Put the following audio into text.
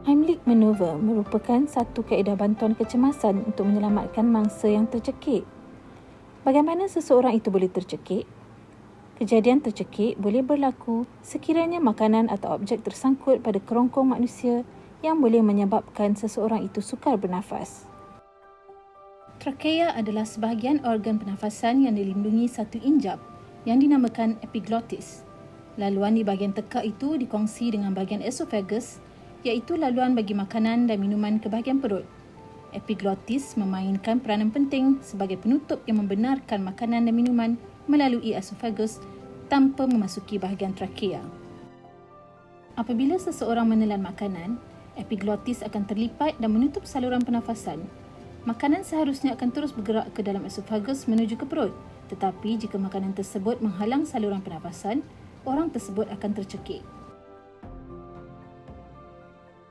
Heimlich maneuver merupakan satu kaedah bantuan kecemasan untuk menyelamatkan mangsa yang tercekik. Bagaimana seseorang itu boleh tercekik? Kejadian tercekik boleh berlaku sekiranya makanan atau objek tersangkut pada kerongkong manusia yang boleh menyebabkan seseorang itu sukar bernafas. Trakea adalah sebahagian organ pernafasan yang dilindungi satu injap yang dinamakan epiglottis. Laluan di bahagian tekak itu dikongsi dengan bahagian esophagus, iaitu laluan bagi makanan dan minuman ke bahagian perut. Epiglottis memainkan peranan penting sebagai penutup yang membenarkan makanan dan minuman melalui esophagus tanpa memasuki bahagian trakea. Apabila seseorang menelan makanan, epiglottis akan terlipat dan menutup saluran pernafasan. Makanan seharusnya akan terus bergerak ke dalam esophagus menuju ke perut, tetapi jika makanan tersebut menghalang saluran pernafasan, orang tersebut akan tercekik.